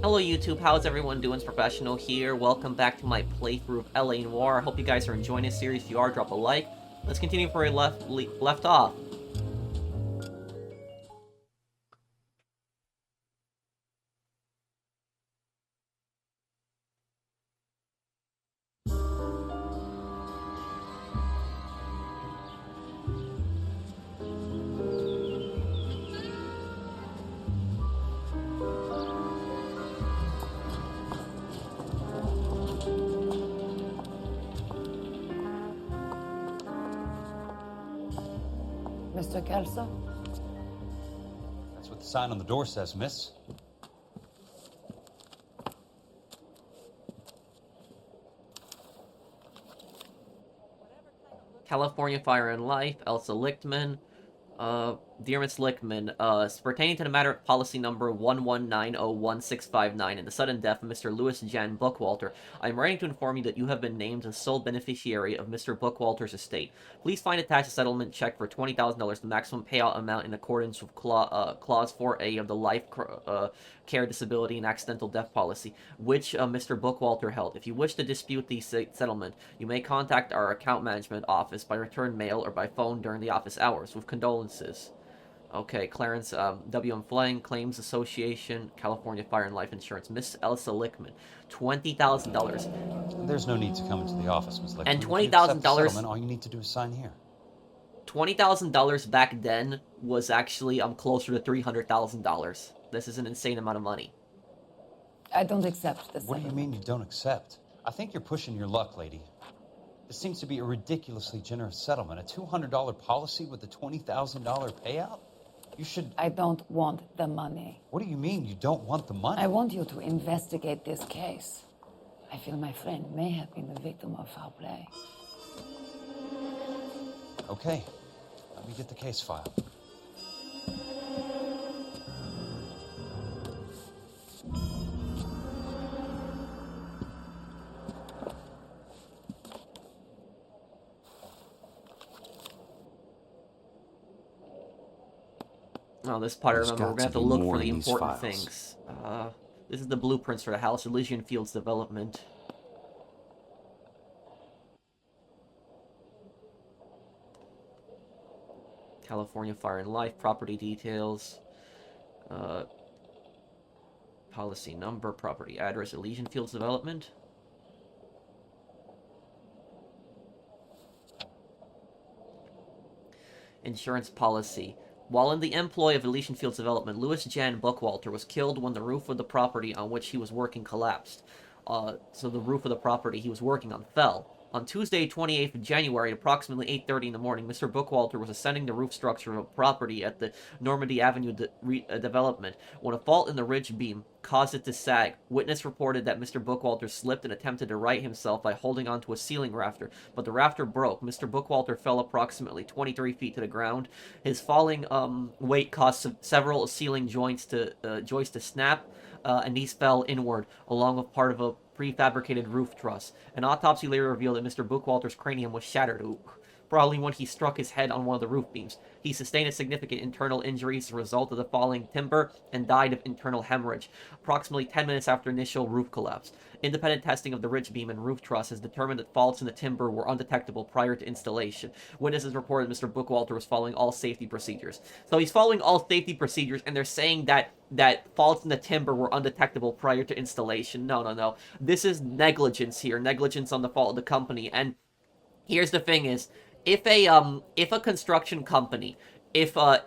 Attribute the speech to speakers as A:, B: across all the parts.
A: Hello YouTube, how's everyone doing? It's Professional here. Welcome back to my playthrough of LA Noire. I hope you guys are enjoying this series. If you are, drop a like. Let's continue where we left off.
B: Mr. Kelso?
C: That's what the sign on the door says, miss.
A: California Fire and Life, Elsa Lichtman. Dear Miss Lichtman, pertaining to the matter of policy number 11901659 and the sudden death of Mr. Louis Jan Bookwalter, I am writing to inform you that you have been named as sole beneficiary of Mr. Bookwalter's estate. Please find attached a settlement check for $20,000, the maximum payout amount in accordance with Clause 4A of the Life Care, Disability, and Accidental Death Policy, which Mr. Bookwalter held. If you wish to dispute the settlement, you may contact our account management office by return mail or by phone during the office hours. With condolences. Okay, Clarence, WM Flying, Claims Association, California Fire and Life Insurance, Miss Elsa Lichtman, $20,000.
C: There's no need to come into the office, Miss Lichtman.
A: And $20,000.
C: All you need to do is sign here.
A: $20,000 back then was actually closer to $300,000. This is an insane amount of money.
B: I don't accept this.
C: What do you mean you don't accept? I think you're pushing your luck, lady. This seems to be a ridiculously generous settlement. A $200 policy with a $20,000 payout? You should...
B: I don't want the money.
C: What do you mean you don't want the money?
B: I want you to investigate this case. I feel my friend may have been the victim of foul play.
C: Okay. Let me get the case file.
A: Oh, this part I remember. We're going to have to look for the important things. This is the blueprints for the house, Elysian Fields development. California Fire and Life, property details. Policy number, property address, Elysian Fields development. Insurance policy. While in the employ of Elysian Fields Development, Louis Jan Bookwalter was killed when the roof of the property on which he was working collapsed. So the roof of the property he was working on fell. On Tuesday, 28th of January, at approximately 8:30 in the morning, Mr. Bookwalter was ascending the roof structure of a property at the Normandy Avenue development when a fault in the ridge beam caused it to sag. Witness reported that Mr. Bookwalter slipped and attempted to right himself by holding onto a ceiling rafter, but the rafter broke. Mr. Bookwalter fell approximately 23 feet to the ground. His falling weight caused several ceiling joists to snap, and these fell inward, along with part of a prefabricated roof truss. An autopsy later revealed that Mr. Bookwalter's cranium was shattered, probably when he struck his head on one of the roof beams. He sustained a significant internal injury as a result of the falling timber and died of internal hemorrhage, approximately 10 minutes after initial roof collapse. Independent testing of the ridge beam and roof truss has determined that faults in the timber were undetectable prior to installation. Witnesses reported Mr. Bookwalter was following all safety procedures. So he's following all safety procedures, and they're saying that faults in the timber were undetectable prior to installation. No. This is negligence here. Negligence on the fault of the company. And here's the thing is, if a construction company, if a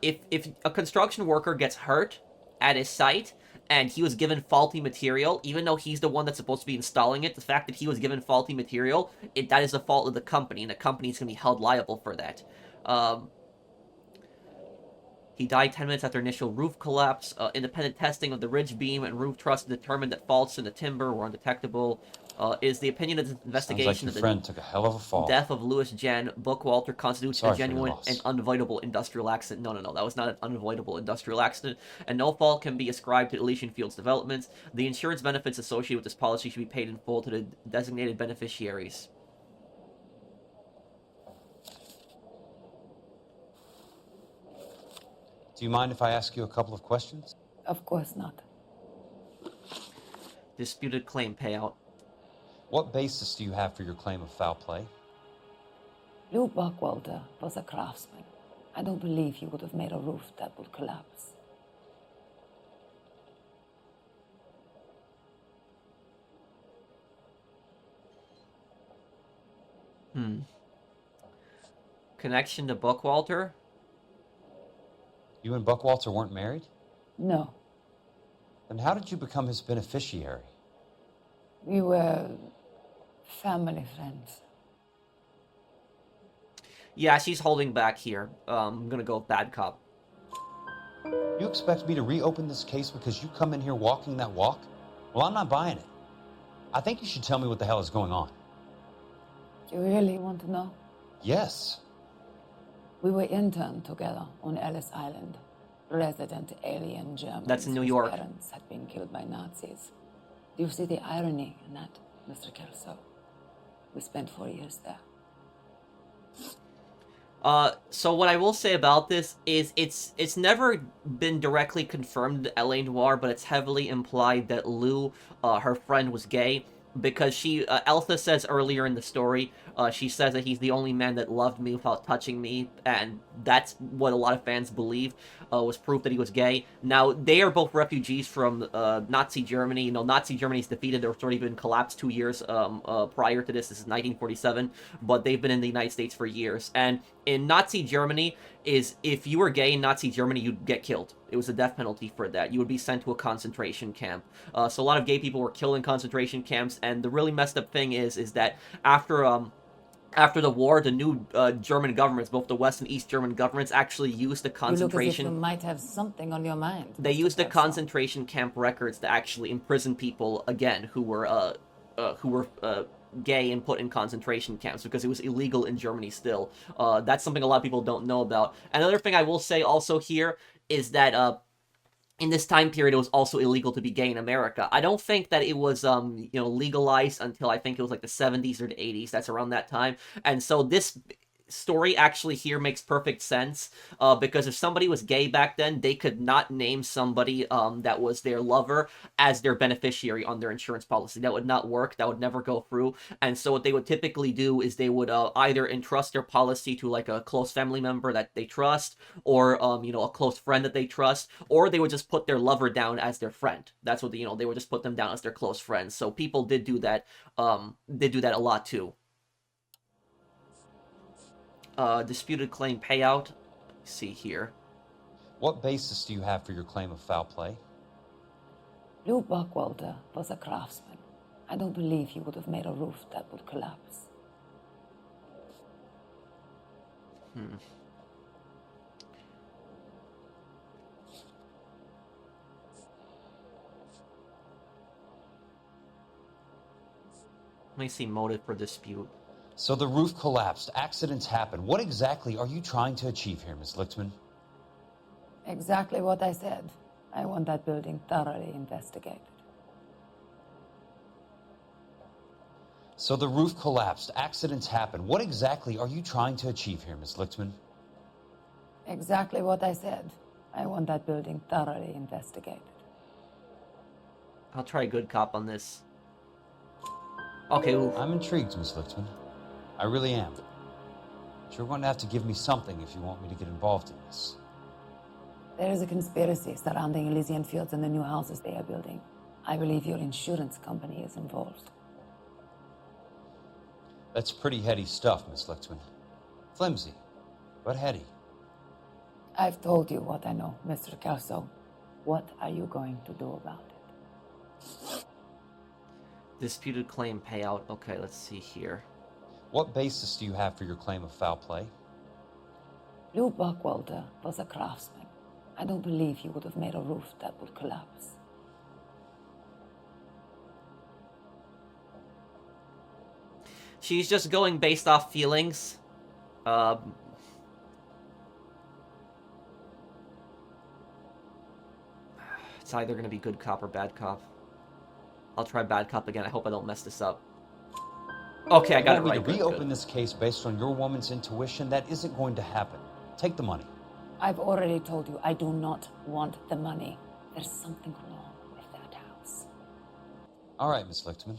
A: construction worker gets hurt at his site and he was given faulty material, even though he's the one that's supposed to be installing it, the fact that he was given faulty material, that is the fault of the company, and the company is going to be held liable for that. He died 10 minutes after initial roof collapse. Independent testing of the ridge beam and roof truss determined that faults in the timber were undetectable. Is the opinion of the investigation
C: of the friend took a hell of a fall.
A: Death of Louis Jan Bookwalter constitutes a genuine and unavoidable industrial accident. No, that was not an unavoidable industrial accident, and no fault can be ascribed to Elysian Fields developments. The insurance benefits associated with this policy should be paid in full to the designated beneficiaries.
C: Do you mind if I ask you a couple of questions?
B: Of course not.
A: Disputed claim payout.
C: What basis do you have for your claim of foul play?
B: Lou Buckwalter was a craftsman. I don't believe he would have made a roof that would collapse.
A: Connection to Buckwalter?
C: You and Buckwalter weren't married?
B: No,
C: Then how did you become his beneficiary?
B: we were family friends.
A: Yeah, she's holding back here. I'm gonna go with bad cop.
C: You expect me to reopen this case because you come in here walking that walk? Well, I'm not buying it. I think you should tell me what the hell is going on.
B: Do you really want to know?
C: Yes.
B: We were interned together on Ellis Island, resident alien Germans.
A: That's in New
B: whose
A: York.
B: parents had been killed by Nazis. Do you see the irony in that, Mr. Kelso? We spent 4 years there.
A: So what I will say about this is it's never been directly confirmed in LA Noire, but it's heavily implied that Lou, her friend, was gay. Because Elsa says earlier in the story, she says that he's the only man that loved me without touching me, and that's what a lot of fans believe was proof that he was gay. Now, they are both refugees from Nazi Germany. You know, Nazi Germany's defeated. It's already been collapsed 2 years prior to this. This is 1947, but they've been in the United States for years. And in Nazi Germany, if you were gay in Nazi Germany, you'd get killed. It was a death penalty for that. You would be sent to a concentration camp. So a lot of gay people were killed in concentration camps, and the really messed up thing is that after the war, the new German governments, both the West and East German governments, actually used the concentration.
B: You look as if you might have something on your mind.
A: They
B: Mr.
A: used the
B: Kelso.
A: concentration camp records to actually imprison people again who were gay and put in concentration camps because it was illegal in Germany still. That's something a lot of people don't know about. Another thing I will say also here is that in this time period, it was also illegal to be gay in America. I don't think that it was, legalized until I think it was like the 70s or the 80s. That's around that time. And so this story actually here makes perfect sense because if somebody was gay back then, they could not name somebody that was their lover as their beneficiary on their insurance policy. That would not work. That would never go through. And so what they would typically do is they would either entrust their policy to like a close family member that they trust, or a close friend that they trust, or they would just put their lover down as their friend. That's what they would just put them down as their close friends. So people did do that. They do that a lot too. Disputed claim payout. Let's see here.
C: What basis do you have for your claim of foul play?
B: Lou Buckwalter was a craftsman. I don't believe he would have made a roof that would collapse.
A: Let me see motive for dispute.
C: So the roof collapsed. Accidents happen. What exactly are you trying to achieve here, Miss Lichtman?
B: Exactly what I said. I want that building thoroughly investigated.
C: So the roof collapsed. Accidents happen. What exactly are you trying to achieve here, Miss Lichtman?
B: Exactly what I said. I want that building thoroughly investigated.
A: I'll try good cop on this. Okay, oof.
C: I'm intrigued, Miss Lichtman. I really am. But you're going to have to give me something if you want me to get involved in this.
B: There is a conspiracy surrounding Elysian Fields and the new houses they are building. I believe your insurance company is involved.
C: That's pretty heady stuff, Miss Lichtman. Flimsy, but heady.
B: I've told you what I know, Mr. Kelso. What are you going to do about it?
A: Disputed claim payout. Okay, let's see here.
C: What basis do you have for your claim of foul play?
B: Lou Buckwalter was a craftsman. I don't believe he would have made a roof that would collapse.
A: She's just going based off feelings. It's either going to be good cop or bad cop. I'll try bad cop again. I hope I don't mess this up. Okay, I got it
C: You want
A: right.
C: me to
A: Good,
C: reopen
A: good.
C: this case based on your woman's intuition? That isn't going to happen. Take the money.
B: I've already told you I do not want the money. There's something wrong with that house.
C: All right, Miss Lichtman.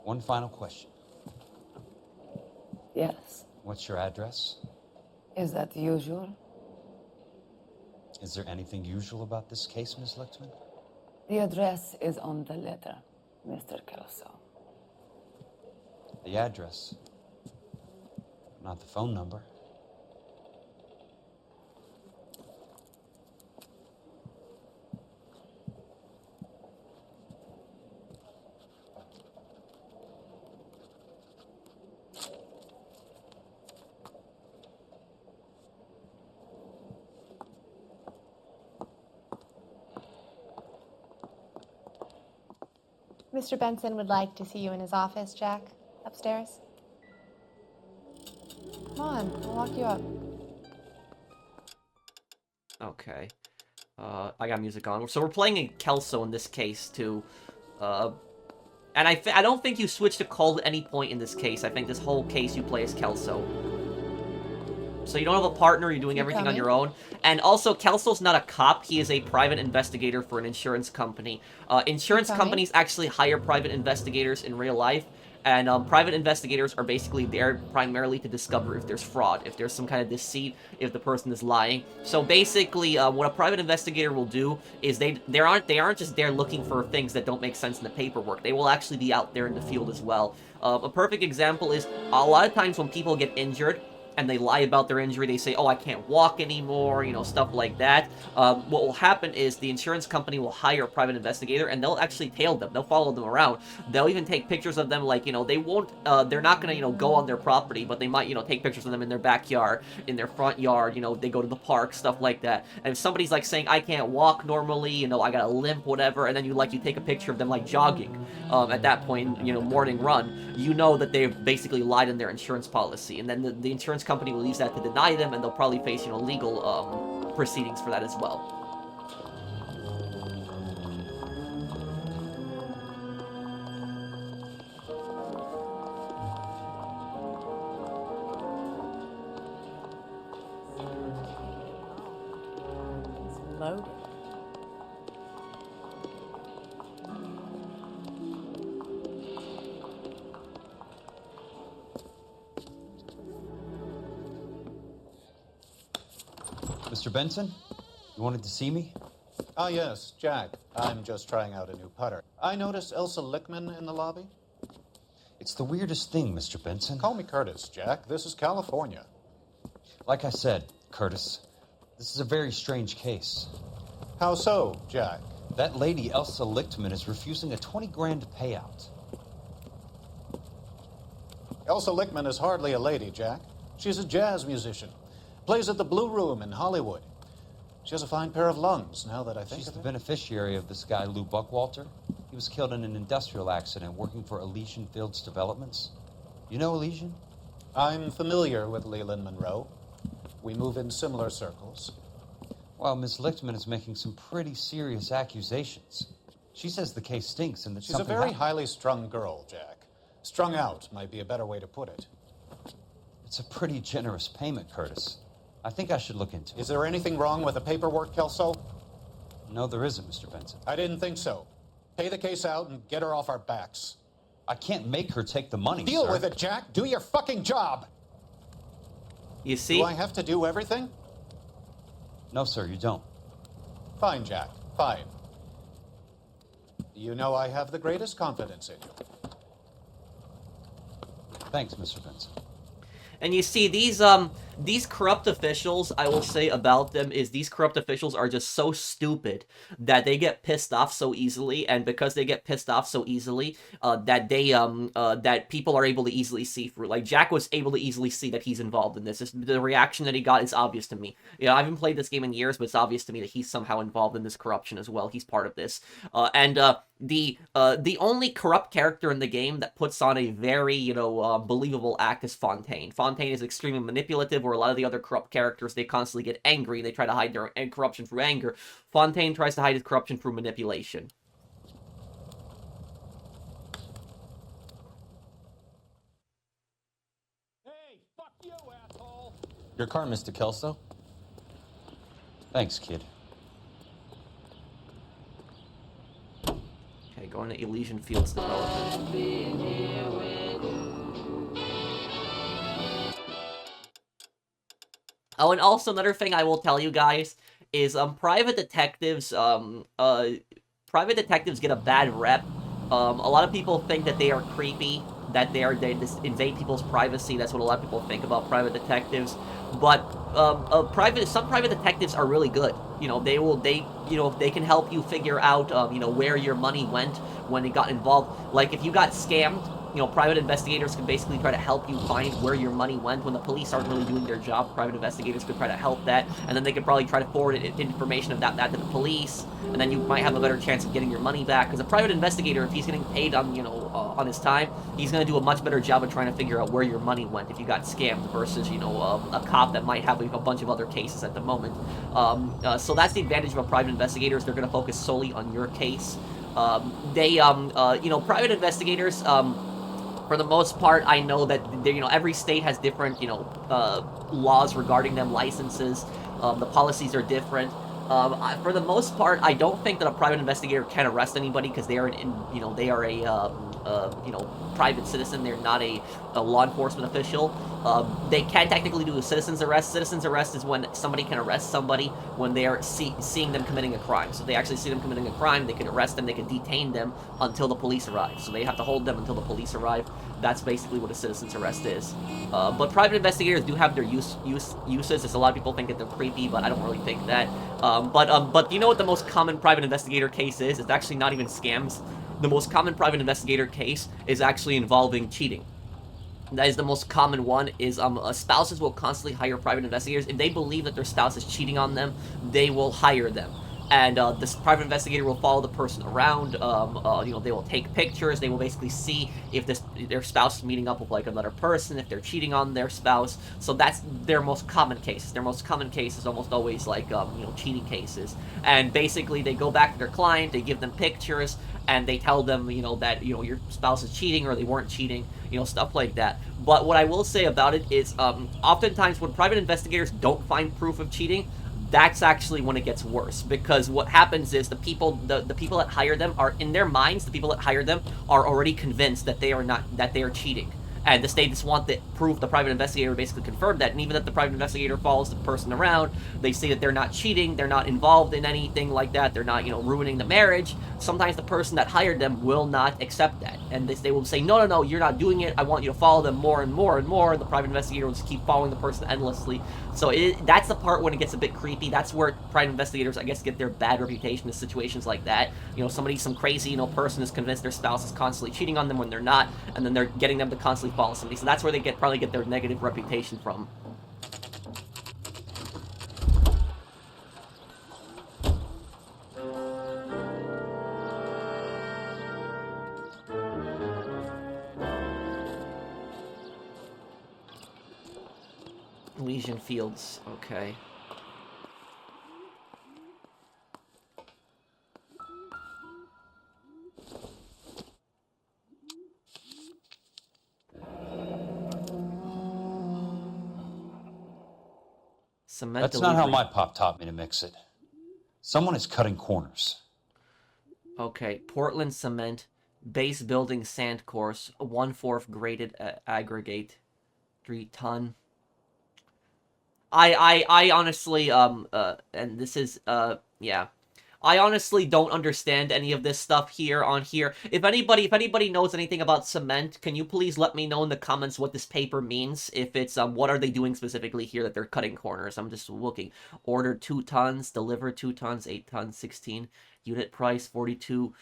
C: One final question.
B: Yes.
C: What's your address?
B: Is that usual?
C: Is there anything usual about this case, Miss Lichtman?
B: The address is on the letter, Mr. Kelso.
C: The address, not the phone number.
D: Mr. Benson would like to see you in his office, Jack. Upstairs. Come on, I'll walk you up.
A: Okay. I got music on. So we're playing a Kelso in this case, too. And I don't think you switch to Cole at any point in this case. I think this whole case you play as Kelso. So you don't have a partner, you're doing everything on your own. And also, Kelso's not a cop, he is a private investigator for an insurance company. Insurance companies actually hire private investigators in real life. And private investigators are basically there primarily to discover if there's fraud, if there's some kind of deceit, if the person is lying. So basically, what a private investigator will do is they aren't just there looking for things that don't make sense in the paperwork. They will actually be out there in the field as well. A perfect example is a lot of times when people get injured, and they lie about their injury, they say, oh, I can't walk anymore, you know, stuff like that. What will happen is the insurance company will hire a private investigator, and they'll actually tail them. They'll follow them around. They'll even take pictures of them, like, you know, they won't, they're not gonna, you know, go on their property, but they might, you know, take pictures of them in their backyard, in their front yard, you know, they go to the park, stuff like that. And if somebody's, like, saying, I can't walk normally, you know, I got a limp, whatever, and then you take a picture of them, like, jogging, at that point, you know, morning run, you know that they've basically lied in their insurance policy, and then the insurance company will use that to deny them, and they'll probably face, you know, legal proceedings for that as well.
D: It's loaded.
C: Mr. Benson, you wanted to see me?
E: Ah, yes, Jack. I'm just trying out a new putter. I noticed Elsa Lichtman in the lobby.
C: It's the weirdest thing, Mr. Benson.
E: Call me Curtis, Jack. This is California.
C: Like I said, Curtis, this is a very strange case.
E: How so, Jack?
C: That lady, Elsa Lichtman, is refusing a 20 grand payout.
E: Elsa Lichtman is hardly a lady, Jack. She's a jazz musician. Plays at the Blue Room in Hollywood. She has a fine pair of lungs, now that I think
C: She's
E: of
C: the
E: it.
C: beneficiary of this guy, Lou Buckwalter. He was killed in an industrial accident working for Elysian Fields Developments. You know Elysian?
E: I'm familiar with Leland Monroe. We move in similar circles.
C: Well, Miss Lichtman is making some pretty serious accusations. She says the case stinks and that
E: She's a
C: something
E: very
C: happened.
E: highly strung girl, Jack. Strung out might be a better way to put it.
C: It's a pretty generous payment, Curtis. I think I should look into it.
E: Is there anything wrong with the paperwork, Kelso?
C: No, there isn't, Mr. Benson.
E: I didn't think so. Pay the case out and get her off our backs.
C: I can't make her take the money,
E: Deal
C: sir.
E: with it, Jack. Do your fucking job.
A: You see?
E: Do I have to do everything?
C: No, sir, you don't.
E: Fine, Jack. Fine. You know I have the greatest confidence in you.
C: Thanks, Mr. Benson.
A: And you see, these corrupt officials, I will say about them is these corrupt officials are just so stupid that they get pissed off so easily, and because they get pissed off so easily, that people are able to easily see through. Like, Jack was able to easily see that he's involved in this. The reaction that he got is obvious to me. You know, I haven't played this game in years, but it's obvious to me that he's somehow involved in this corruption as well. He's part of this. The only corrupt character in the game that puts on a very, you know, believable act is Fontaine. Fontaine is extremely manipulative, where a lot of the other corrupt characters, they constantly get angry, they try to hide their corruption through anger. Fontaine tries to hide his corruption through manipulation.
F: Hey, fuck you, asshole!
G: Your car, Mr. Kelso.
C: Thanks, kid.
A: Okay, going to Elysian Fields development. Oh, and also another thing I will tell you guys is private detectives get a bad rep. A lot of people think that they are creepy, that they just invade people's privacy. That's what a lot of people think about private detectives. But some private detectives are really good. You know, they can help you figure out where your money went when it got involved. Like if you got scammed, private investigators can basically try to help you find where your money went. When the police aren't really doing their job, private investigators could try to help that, and then they could probably try to forward information of that to the police, and then you might have a better chance of getting your money back. Because a private investigator, if he's getting paid on his time, he's going to do a much better job of trying to figure out where your money went if you got scammed versus a cop that might have a bunch of other cases at the moment. So that's the advantage of a private investigator, is they're going to focus solely on your case. Private investigators, for the most part, I know that every state has different laws regarding them, licenses. The policies are different. For the most part, I don't think that a private investigator can arrest anybody because they are a private citizen. They're not a law enforcement official. They can technically do a citizen's arrest. Citizen's arrest is when somebody can arrest somebody when they are seeing them committing a crime. So they actually see them committing a crime, they can arrest them, they can detain them until the police arrive. So they have to hold them until the police arrive. That's basically what a citizen's arrest is. But private investigators do have their uses. As a lot of people think that they're creepy, but I don't really think that. But you know what the most common private investigator case is? It's actually not even scams. The most common private investigator case is actually involving cheating. That is the most common one. Is spouses will constantly hire private investigators. If they believe that their spouse is cheating on them, they will hire them. And this private investigator will follow the person around. They will take pictures. They will basically see if their spouse is meeting up with like another person, if they're cheating on their spouse. So that's their most common case. Their most common case is almost always like cheating cases. And basically they go back to their client, they give them pictures, and they tell them that your spouse is cheating or they weren't cheating, stuff like that. But what I will say about it is, oftentimes when private investigators don't find proof of cheating, that's actually when it gets worse, because what happens is the people that hire them are, in their minds, the people that hire them are already convinced that they are cheating. And the state just want the proof. The private investigator basically confirmed that, and even if the private investigator follows the person around, they say that they're not cheating, they're not involved in anything like that, they're not, ruining the marriage. Sometimes the person that hired them will not accept that, and they will say, no, you're not doing it, I want you to follow them more and more and more. The private investigator will just keep following the person endlessly. So that's the part when it gets a bit creepy. That's where private investigators, I guess, get their bad reputation in situations like that. Some crazy, person is convinced their spouse is constantly cheating on them when they're not, and then they're getting them to constantly follow somebody. So that's where they probably get their negative reputation from. Elysian Fields, okay. Cement
C: That's
A: delivery.
C: not how my pop taught me to mix it. Someone is cutting corners.
A: Okay, Portland cement, base building sand course, 1/4 graded aggregate, 3 ton. I honestly, and this is, yeah. I honestly don't understand any of this stuff here. If anybody knows anything about cement, can you please let me know in the comments what this paper means? If it's, what are they doing specifically here that they're cutting corners? I'm just looking. Order 2 tons, deliver 2 tons, 8 tons, 16. Unit price, 42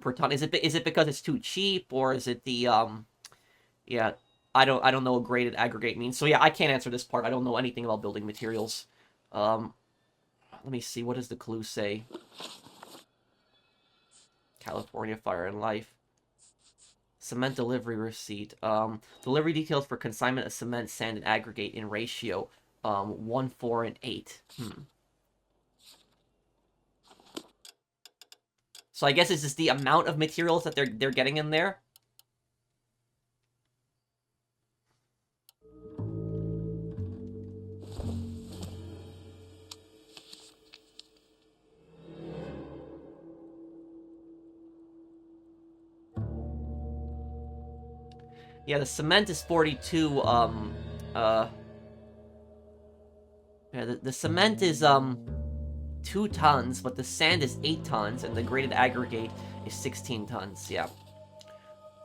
A: per ton. Is it because it's too cheap, or is it the, yeah, I don't know what graded aggregate means. So yeah, I can't answer this part. I don't know anything about building materials. Let me see, what does the clue say? California Fire and Life. Cement delivery receipt. Delivery details for consignment of cement, sand, and aggregate in ratio 1, 4, and 8. So I guess it's just the amount of materials that they're getting in there. Yeah, the cement is 42, yeah, the cement is, 2 tons, but the sand is 8 tons, and the graded aggregate is 16 tons, yeah.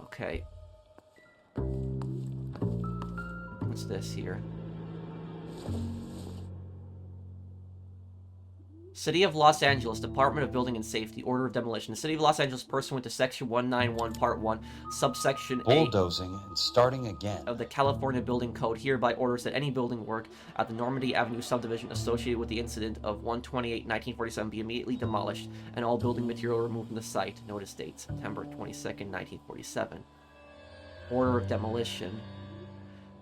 A: Okay. What's this here? City of Los Angeles, Department of Building and Safety, Order of Demolition. The City of Los Angeles, pursuant to Section 191, Part 1, Subsection A
C: Bulldozing and starting again.
A: of the California Building Code, hereby orders that any building work at the Normandy Avenue subdivision associated with the incident of 1/28/1947 be immediately demolished, and all building material removed from the site. Notice date, September 22nd, 1947. Order of Demolition.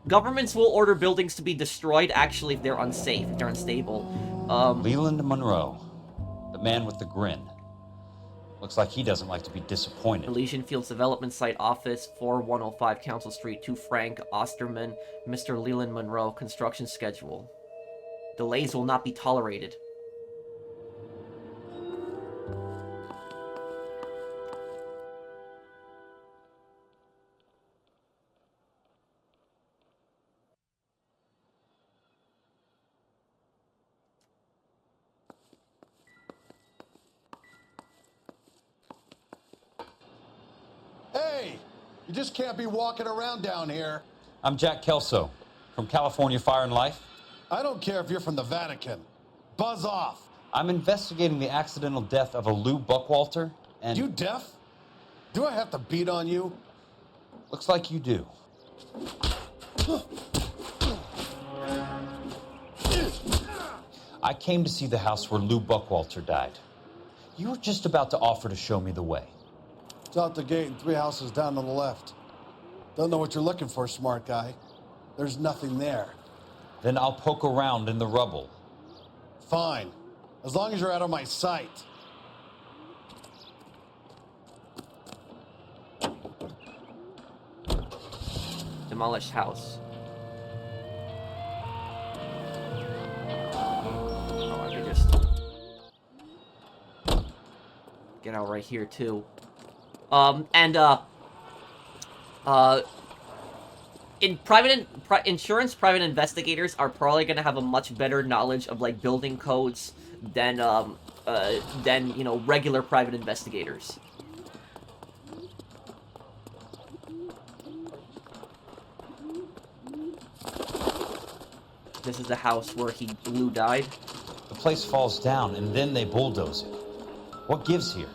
A: Governments will order buildings to be destroyed, actually, if they're unsafe, if they're unstable.
C: Leland Monroe, the man with the grin. Looks like he doesn't like to be disappointed.
A: Elysian Fields Development Site Office, 4105 Council Street, to Frank Osterman, Mr. Leland Monroe. Construction schedule. Delays will not be tolerated.
H: Hey, you just can't be walking around down here.
C: I'm Jack Kelso, from California Fire and Life.
H: I don't care if you're from the Vatican. Buzz off.
C: I'm investigating the accidental death of a Lou Buckwalter, and...
H: You deaf? Do I have to beat on you?
C: Looks like you do. I came to see the house where Lou Buckwalter died. You were just about to offer to show me the way.
H: It's out the gate and 3 houses down on the left. Don't know what you're looking for, smart guy. There's nothing there.
C: Then I'll poke around in the rubble.
H: Fine. As long as you're out of my sight.
A: Demolished house. Oh, I could just get out right here too. Insurance private investigators are probably gonna have a much better knowledge of like building codes than you know, regular private investigators. This is the house where Lou died.
C: The place falls down, and then they bulldoze it. What gives here?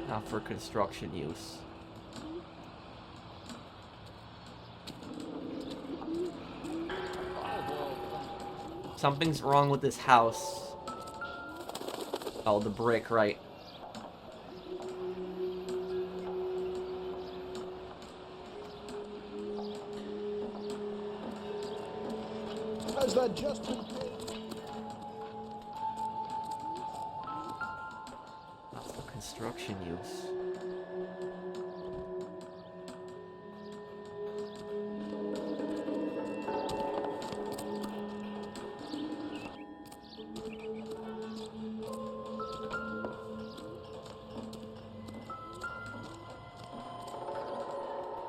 A: Not for construction use. Something's wrong with this house. Oh, the brick, right.
H: Has that just been paid?
A: Not for construction use.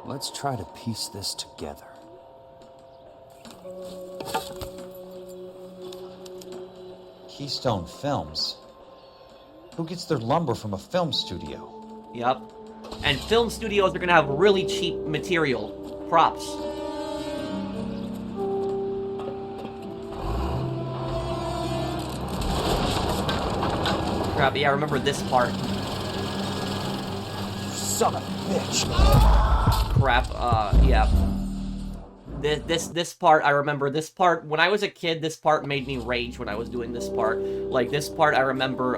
C: Let's try to piece this together. Keystone Films. Who gets their lumber from a film studio?
A: Yep. And film studios are gonna have really cheap material. Props. Crap, yeah, I remember this part.
C: Son of a bitch!
A: Crap, yeah. This part, I remember this part, when I was a kid, this part made me rage when I was doing this part. Like, this part, I remember,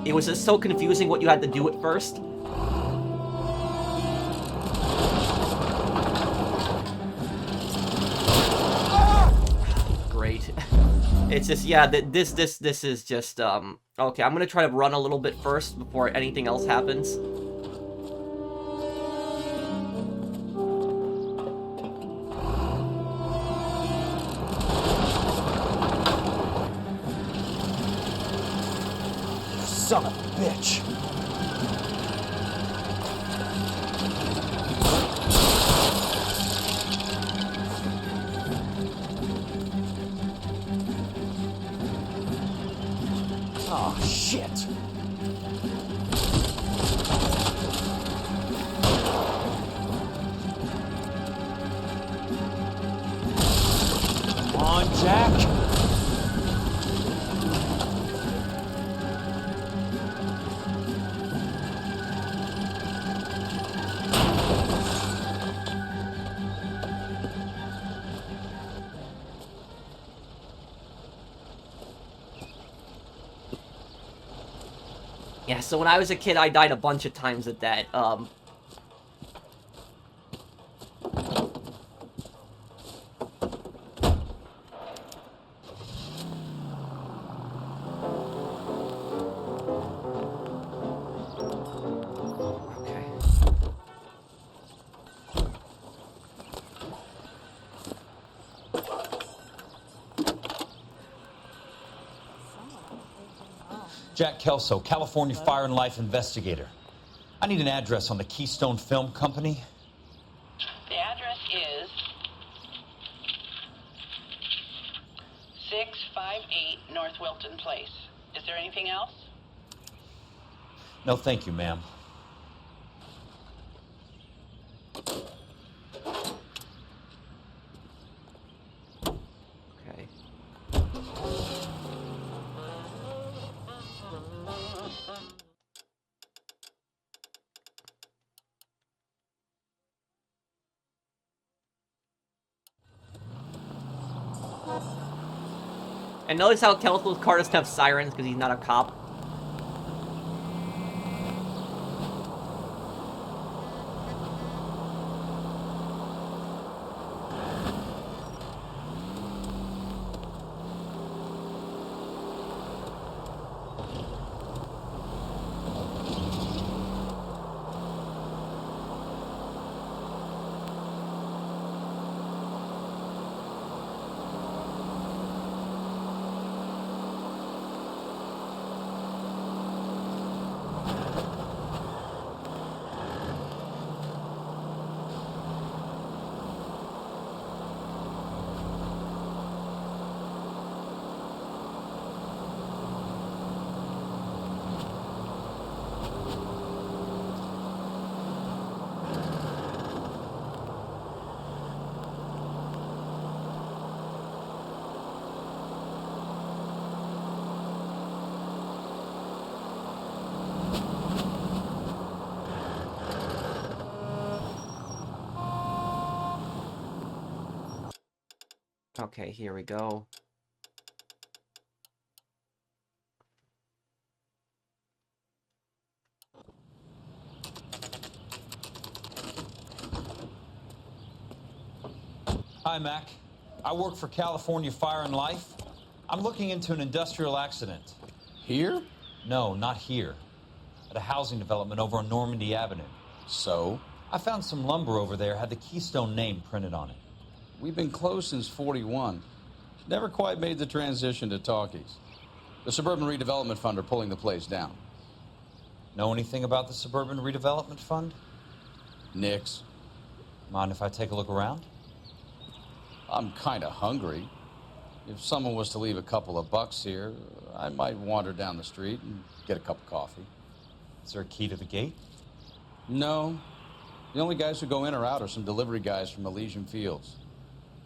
A: it was just so confusing what you had to do at first. Great. It's just, yeah, this is just, okay, I'm gonna try to run a little bit first before anything else happens.
H: Son of a bitch. Oh, shit.
C: Come on, Jack.
A: Yeah, so when I was a kid, I died a bunch of times at that. Okay.
C: Jack Kelso, California Fire and Life investigator. I need an address on the Keystone Film Company.
I: The address is 658 North Wilton Place. Is there anything else?
C: No, thank you, ma'am.
A: Okay. And notice how Kelso's car doesn't have sirens because he's not a cop. Okay, here we go.
C: Hi, Mac. I work for California Fire and Life. I'm looking into an industrial accident.
H: Here?
C: No, not here. At a housing development over on Normandy Avenue.
H: So?
C: I found some lumber over there, had the Keystone name printed on it.
J: We've been closed since 41. Never quite made the transition to talkies. The Suburban Redevelopment Fund are pulling the place down.
C: Know anything about the Suburban Redevelopment Fund?
J: Nix.
C: Mind if I take a look around?
J: I'm kind of hungry. If someone was to leave a couple of bucks here, I might wander down the street and get a cup of coffee.
C: Is there a key to the gate?
J: No. The only guys who go in or out are some delivery guys from Elysian Fields.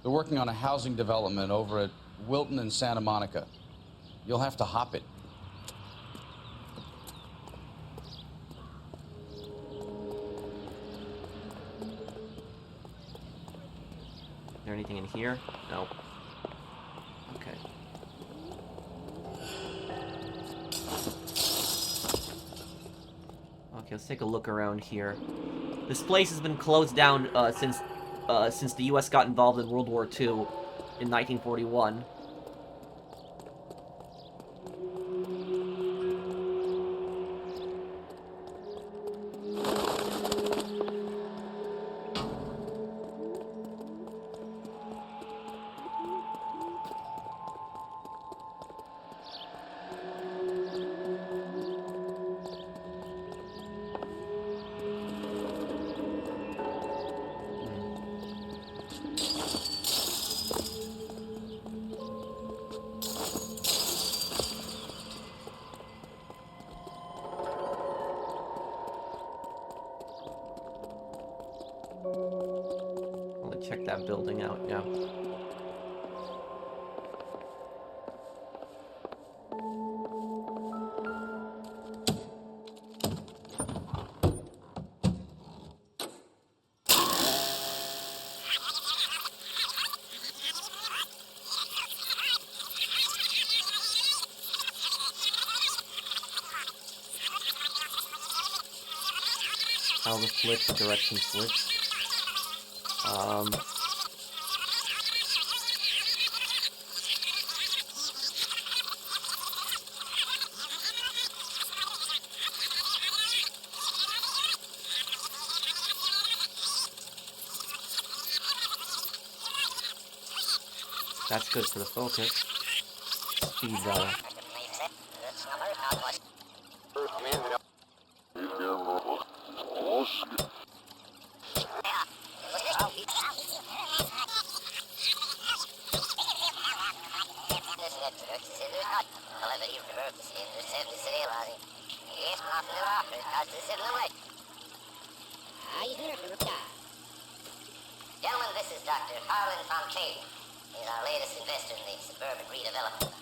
J: They're working on a housing development over at Wilton and Santa Monica. You'll have to hop it.
A: Is there anything in here? No. Okay. Okay, let's take a look around here. This place has been closed down since the U.S. got involved in World War II in 1941. Check that building out, yeah. How the flips, direction flips. That's good for the focus. Speeds that up.
K: Gentlemen, this is Dr. Harlan Fontaine. He's our latest investor in the suburban redevelopment.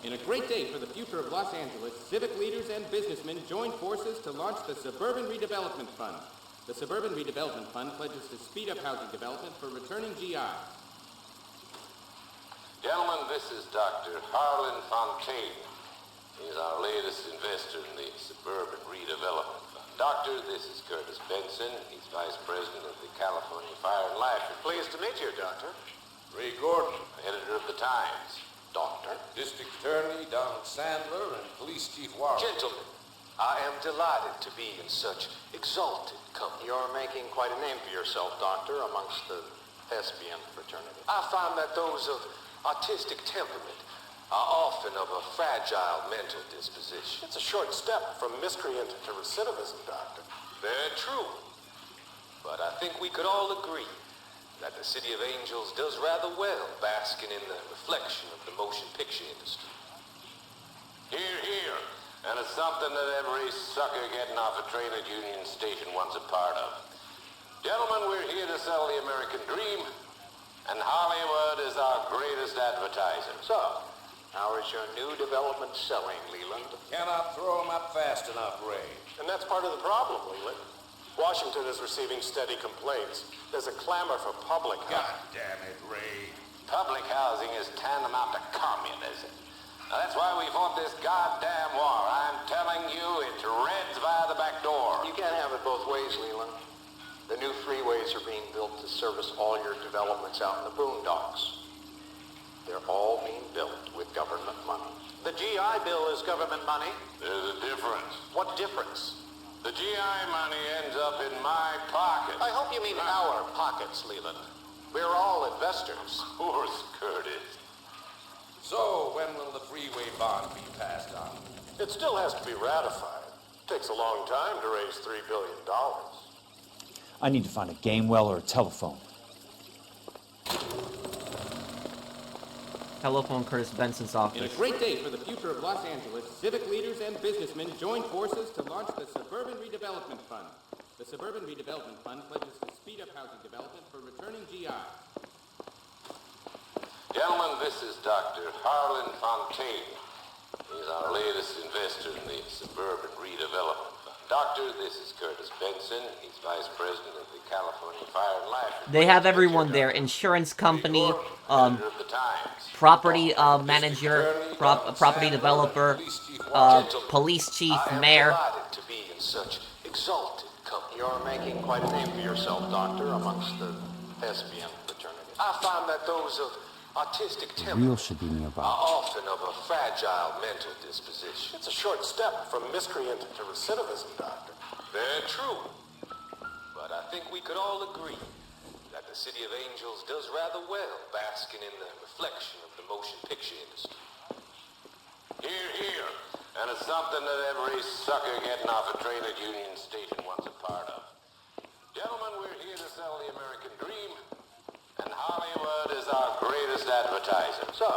F: In a great day for the future of Los Angeles, civic leaders and businessmen joined forces to launch the Suburban Redevelopment Fund. The Suburban Redevelopment Fund pledges to speed up housing development for returning GIs.
L: Gentlemen, this is Dr. Harlan Fontaine. He's our latest investor in the Suburban Redevelopment Fund. Doctor, this is Curtis Benson. He's Vice President of the California Fire and Life. Pleased to meet you, Doctor. Ray Gordon, editor of the Times. Doctor. District Attorney Donald Sandler and Police Chief Warren. Gentlemen, I am delighted to be in such exalted company. You're making quite a name for yourself, Doctor, amongst the thespian fraternity. I find that those of artistic temperament are often of a fragile mental disposition. It's a short step from miscreant to recidivism, Doctor. Very true. But I think we could all agree that the City of Angels does rather well basking in the reflection of the motion picture industry. Hear, hear. And it's something that every sucker getting off a train at Union Station wants a part of. Gentlemen, we're here to sell the American dream, and Hollywood is our greatest advertiser. So, how is your new development selling, Leland? Cannot throw them up fast enough, Ray. And that's part of the problem, Leland. Washington is receiving steady complaints. There's a clamor for public housing. God damn it, Ray. Public housing is tantamount to communism. Now, that's why we fought this goddamn war. I'm telling you, it's Reds via the back door. You can't have it both ways, Leland. The new freeways are being built to service all your developments out in the boondocks. They're all being built with government money. The GI Bill is government money. There's a difference. What difference? The GI money ends up in my pocket. I hope you mean our pockets, Leland. We're all investors. Of course, Curtis. So, when will the freeway bond be passed on? It still has to be ratified. It takes a long time to raise $3 billion.
C: I need to find a game well or a telephone.
A: Telephone Curtis Benson's office.
F: In a great day for the future of Los Angeles, civic leaders and businessmen joined forces to launch the Suburban Redevelopment Fund. The Suburban Redevelopment Fund pledges to speed up housing development for returning GIs.
L: Gentlemen, this is Dr. Harlan Fontaine. He's our latest investor in the Suburban Redevelopment Fund. Doctor, this is Curtis Benson. He's Vice President of the California Fire and Life.
A: They have everyone there. Insurance company, property manager, property developer, police chief, mayor.
L: To be in such exalted company. You're making quite a name for yourself, Doctor, amongst the thespian fraternity. I find that those of artistic temperament
C: Should be nearby.
L: are often of a fragile mental disposition. It's a short step from miscreant to recidivism, Doctor. Very true. But I think we could all agree that the City of Angels does rather well basking in the reflection of the motion picture industry. Hear, hear. And it's something that every sucker getting off a train at Union Station wants a part of. Gentlemen, we're here to sell the American dream, and Hollywood is our greatest advertiser. So,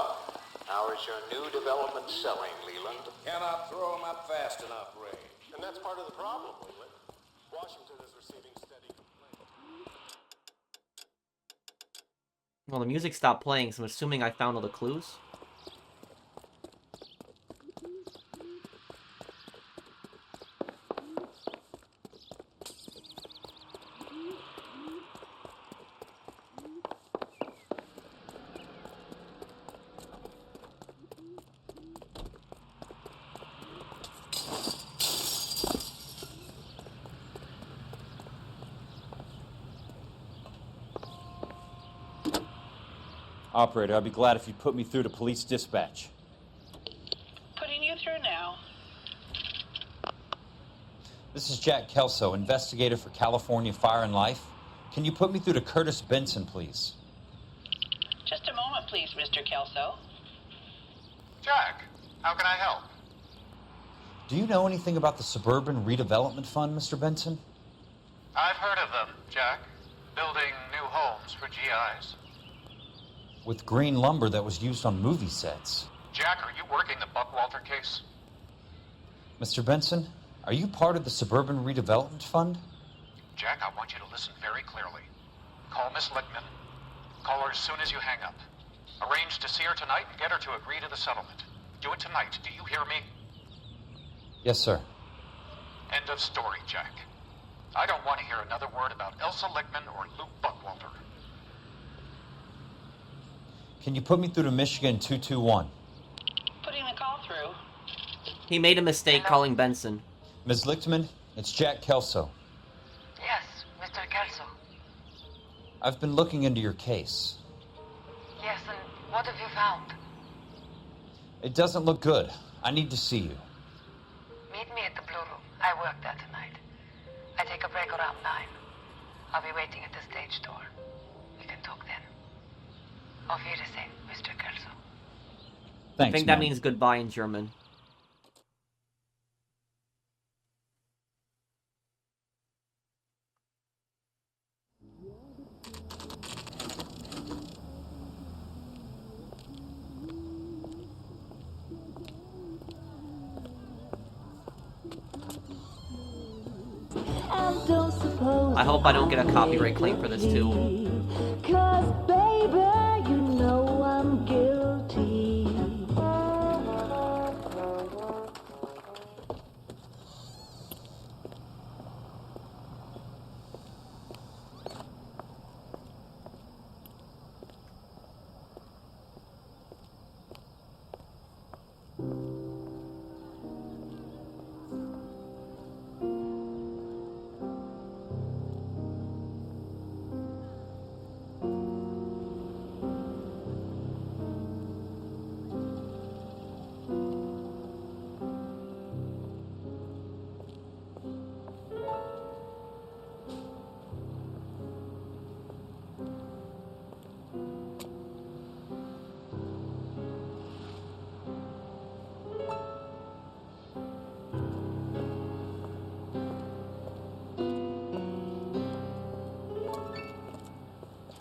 L: how is your new development selling, Leland? Cannot throw them up fast enough, Ray. And that's part of the problem, Leland.
M: Washington is receiving steady complaints.
A: Well, the music stopped playing, so I'm assuming I found all the clues.
C: Operator, I'd be glad if you'd put me through to police dispatch.
I: Putting you through now.
C: This is Jack Kelso, investigator for California Fire and Life. Can you put me through to Curtis Benson, please?
I: Just a moment, please, Mr. Kelso.
E: Jack, how can I help?
C: Do you know anything about the Suburban Redevelopment Fund, Mr. Benson?
E: I've heard of them, Jack. Building new homes for GIs.
C: With green lumber that was used on movie sets.
E: Jack, are you working the Buckwalter case?
C: Mr. Benson, are you part of the Suburban Redevelopment Fund?
E: Jack, I want you to listen very clearly. Call Miss Lickman. Call her as soon as you hang up. Arrange to see her tonight and get her to agree to the settlement. Do it tonight. Do you hear me?
C: Yes, sir.
E: End of story, Jack. I don't want to hear another word about Elsa Lickman or Luke Buckwalter.
C: Can you put me through to Michigan 221?
I: Putting the call through.
A: He made a mistake calling Benson.
C: Ms. Lichtman, it's Jack Kelso.
B: Yes, Mr. Kelso.
C: I've been looking into your case.
B: Yes, and what have you found?
C: It doesn't look good. I need to see you.
B: Meet me at the Blue Room. I work there tonight. I take a break around 9. I'll be waiting at the stage door. We can talk then. Auf Wiedersehen, Mr. Kelso.
C: Thanks,
A: I think
C: ma'am.
A: that means goodbye in German. I hope I don't get a copyright claim for this too.
N: 'Cause baby, you know I'm guilty.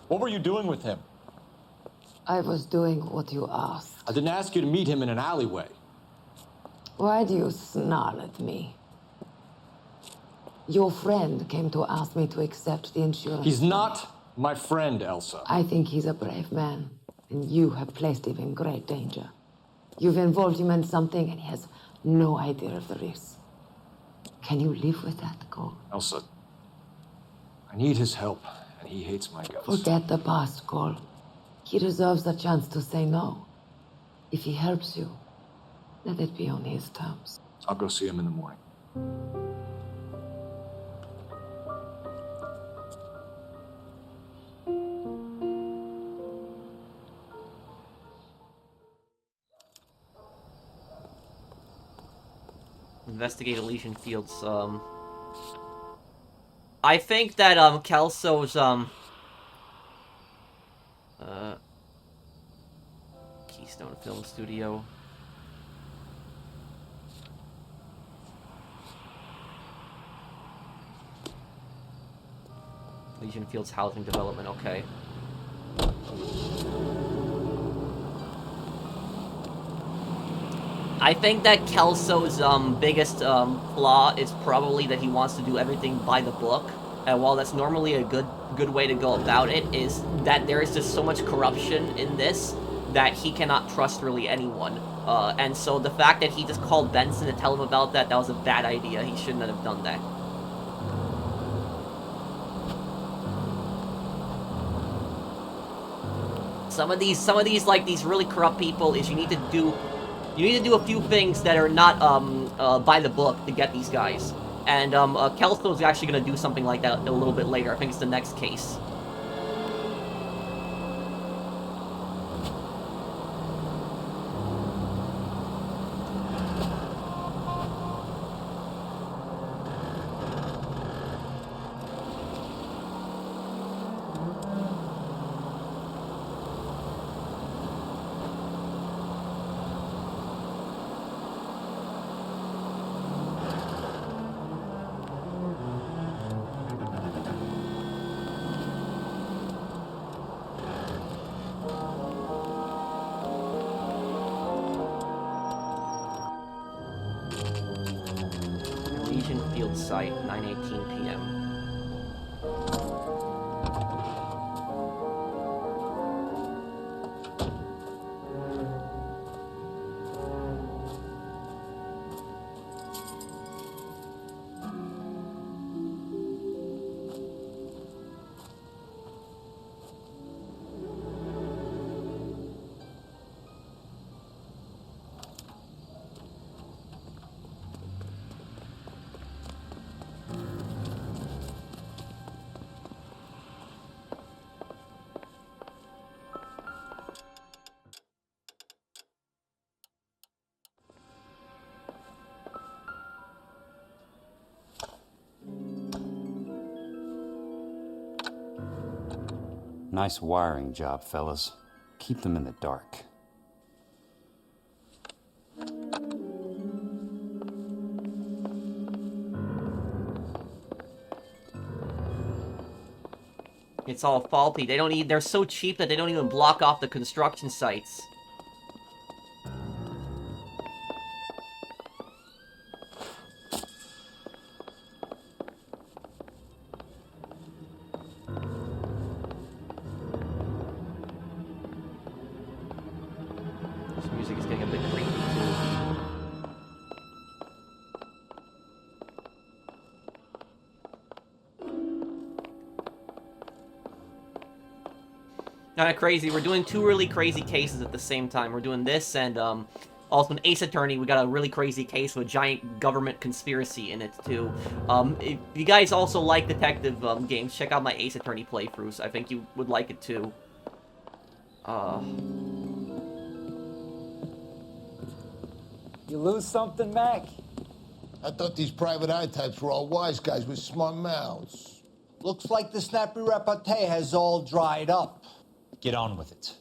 G: What were you doing with him?
B: I was doing what you asked.
G: I didn't ask you to meet him in an alleyway.
B: Why do you snarl at me? Your friend came to ask me to accept the insurance.
G: He's not my friend, Elsa.
B: I think he's a brave man, and you have placed him in great danger. You've involved him in something, and he has no idea of the risk. Can you live with that, Cole?
G: Elsa, I need his help, and he hates my guts.
B: Forget the past, Cole. He deserves a chance to say no. If he helps you, let it be on his terms.
G: I'll go see him in the morning.
A: Investigate Elysian Fields. I think that Kelso's Keystone Film Studio. Elysian Fields housing development, okay. I think that Kelso's biggest flaw is probably that he wants to do everything by the book. And while that's normally a good way to go about it, is that there is just so much corruption in this that he cannot trust really anyone. And so the fact that he just called Benson to tell him about that was a bad idea. He shouldn't have done that. Some of these like these really corrupt people is you need to do a few things that are not by the book to get these guys. And Kelso's actually going to do something like that a little bit later. I think it's the next case. Elysian Fields site, 9:18 p.m.
C: Nice wiring job, fellas. Keep them in the dark.
A: It's all faulty. They're so cheap that they don't even block off the construction sites. This music is getting a bit creepy too. Kind of crazy. We're doing two really crazy cases at the same time. We're doing this and also an Ace Attorney. We got a really crazy case with a giant government conspiracy in it too. If you guys also like detective games, check out my Ace Attorney playthroughs. I think you would like it too.
O: You lose something, Mac?
P: I thought these private eye types were all wise guys with smart mouths.
O: Looks like the snappy repartee has all dried up.
C: Get on with it.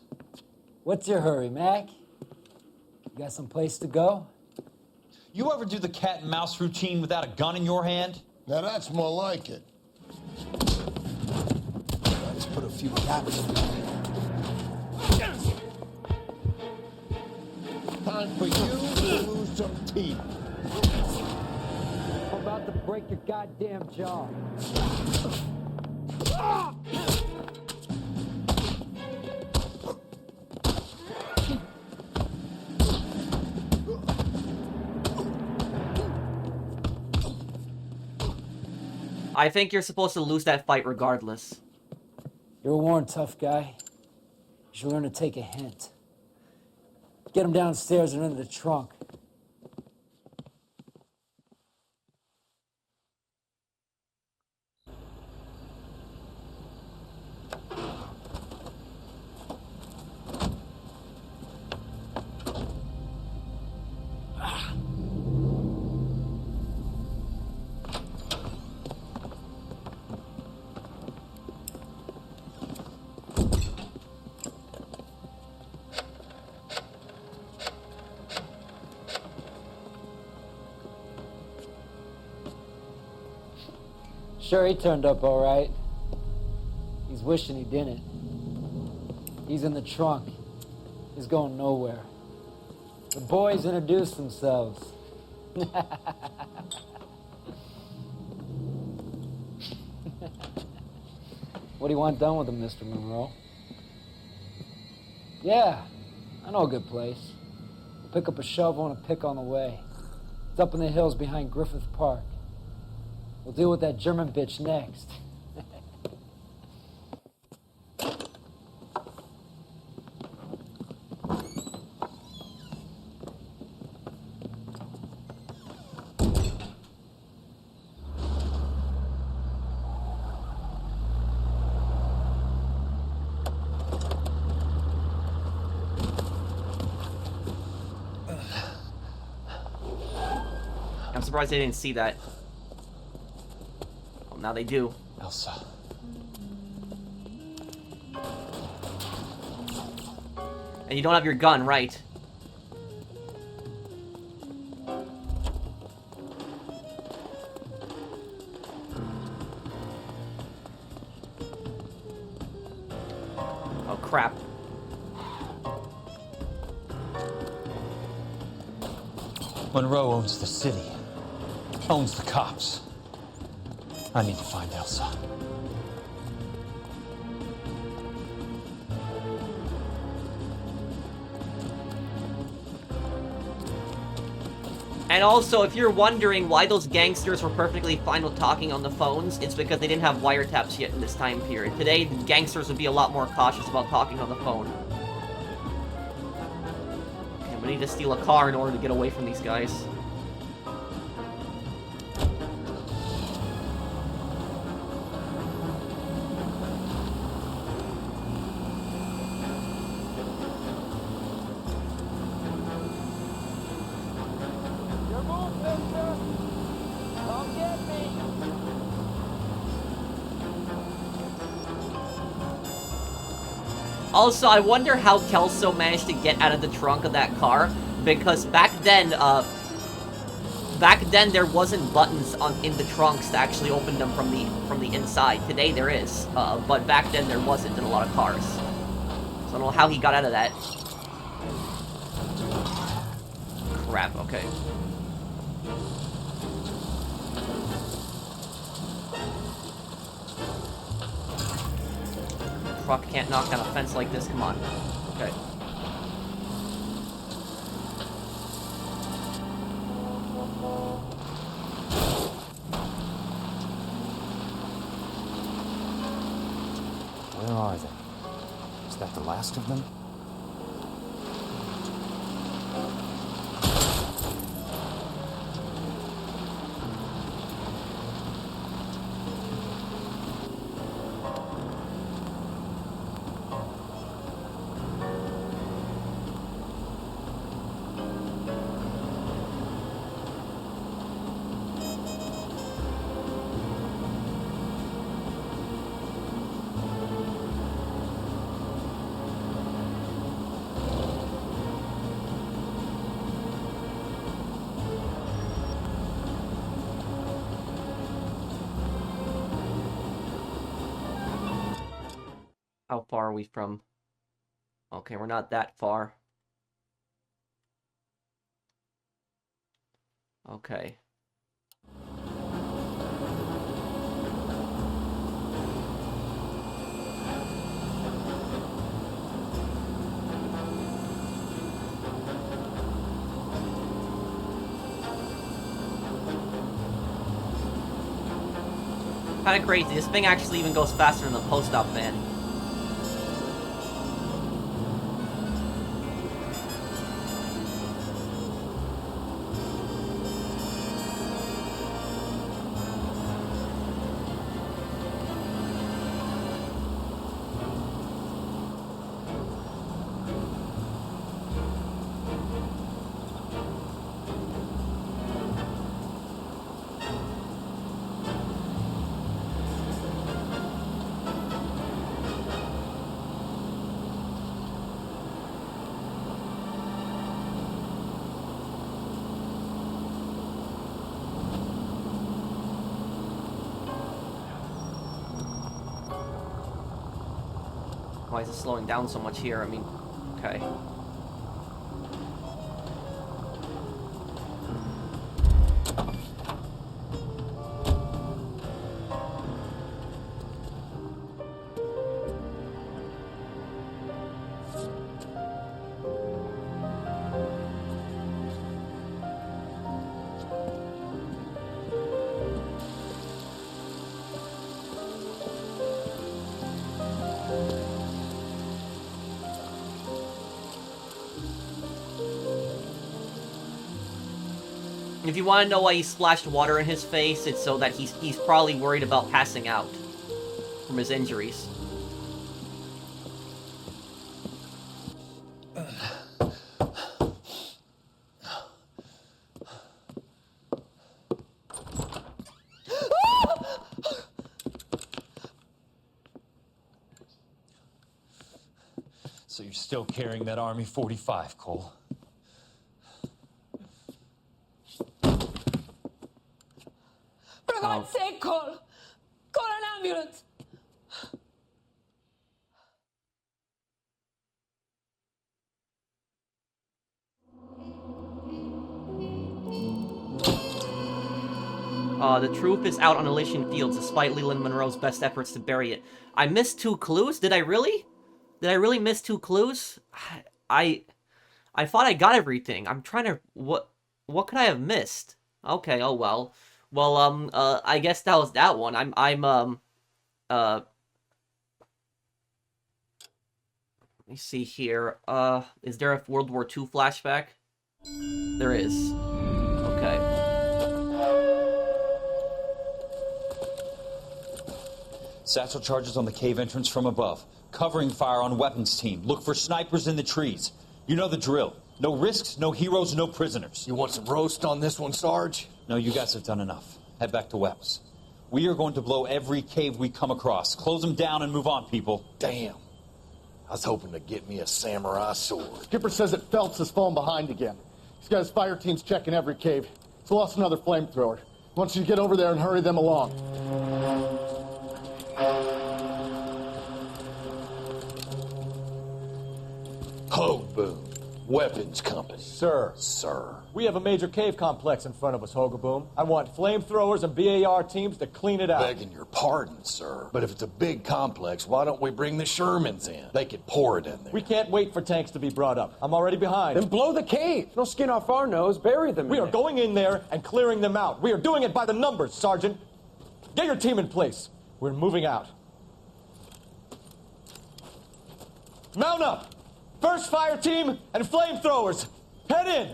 O: What's your hurry, Mac? You got some place to go?
C: You ever do the cat and mouse routine without a gun in your hand?
P: Now that's more like it.
O: Let's put a few caps in.
P: Time for you to lose some teeth.
O: I'm about to break your goddamn jaw.
A: I think you're supposed to lose that fight regardless.
O: You're a worn tough guy. You should learn to take a hint. Get him downstairs and into the trunk. Sure, he turned up all right. He's wishing he didn't. He's in the trunk. He's going nowhere. The boys introduce themselves. What do you want done with them, Mr. Monroe? Yeah, I know a good place. We'll pick up a shovel and a pick on the way. It's up in the hills behind Griffith Park. We'll deal with that German bitch next.
A: I'm surprised they didn't see that. Well, now they do.
C: Elsa.
A: And you don't have your gun, right? Oh, crap.
C: Monroe owns the city. Owns the cops. I need to find Elsa.
A: And also, if you're wondering why those gangsters were perfectly fine with talking on the phones, it's because they didn't have wiretaps yet in this time period. Today, the gangsters would be a lot more cautious about talking on the phone. Okay, we need to steal a car in order to get away from these guys. Also, I wonder how Kelso managed to get out of the trunk of that car, because back then there wasn't buttons in the trunks to actually open them from the inside. Today there is, but back then there wasn't in a lot of cars. So I don't know how he got out of that. Crap. Okay. Truck can't knock down a fence like this, come on. Okay.
G: Where are they? Is that the last of them?
A: How far are we from... Okay, we're not that far. Okay. Kind of crazy. This thing actually even goes faster than the post-op van. Why is it slowing down so much here? I mean, okay. If you want to know why he splashed water in his face, it's so that he's probably worried about passing out from his injuries.
C: So you're still carrying that Army 45, Cole?
N: For God's sake, Cole! Call an ambulance!
A: The truth is out on Elysian Fields, despite Leland Monroe's best efforts to bury it. I missed 2 clues? Did I really? Did I really miss 2 clues? I thought I got everything. I'm trying to... What could I have missed? Okay, oh well. Well, I guess that was that one. Let me see here. Is there a World War II flashback? There is. Okay.
C: Satchel charges on the cave entrance from above. Covering fire on weapons team. Look for snipers in the trees. You know the drill. No risks, no heroes, no prisoners.
P: You want some roast on this one, Sarge?
C: No, you guys have done enough. Head back to Webb's. We are going to blow every cave we come across. Close them down and move on, people.
P: Damn. I was hoping to get me a samurai sword.
M: Skipper says that Phelps has fallen behind again. He's got his fire teams checking every cave. He's lost another flamethrower. He wants you to get over there and hurry them along.
P: Hoboom. Weapons Company.
M: Sir.
P: Sir.
M: We have a major cave complex in front of us, Hogaboom. I want flamethrowers and BAR teams to clean it out.
P: Begging your pardon, sir. But if it's a big complex, why don't we bring the Shermans in? They could pour it in there.
M: We can't wait for tanks to be brought up. I'm already behind.
G: Then blow the cave. No skin off our nose. Bury them.
M: We are going in there and clearing them out. We are doing it by the numbers, Sergeant. Get your team in place. We're moving out. Mount up! First fire team and flamethrowers! Head in!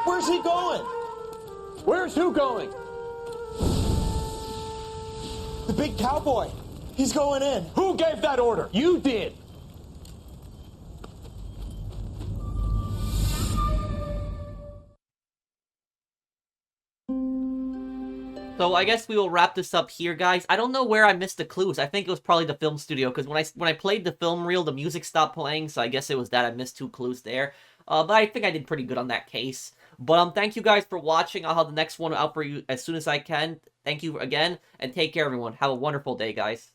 G: Where's he going? Where's who going? The big cowboy. He's going in.
M: Who gave that order?
G: You did.
A: So I guess we will wrap this up here, guys. I don't know where I missed the clues. I think it was probably the film studio, because when I played the film reel, the music stopped playing, so I guess it was that I missed 2 clues there. But I think I did pretty good on that case. But thank you guys for watching. I'll have the next one out for you as soon as I can. Thank you again, and take care, everyone. Have a wonderful day, guys.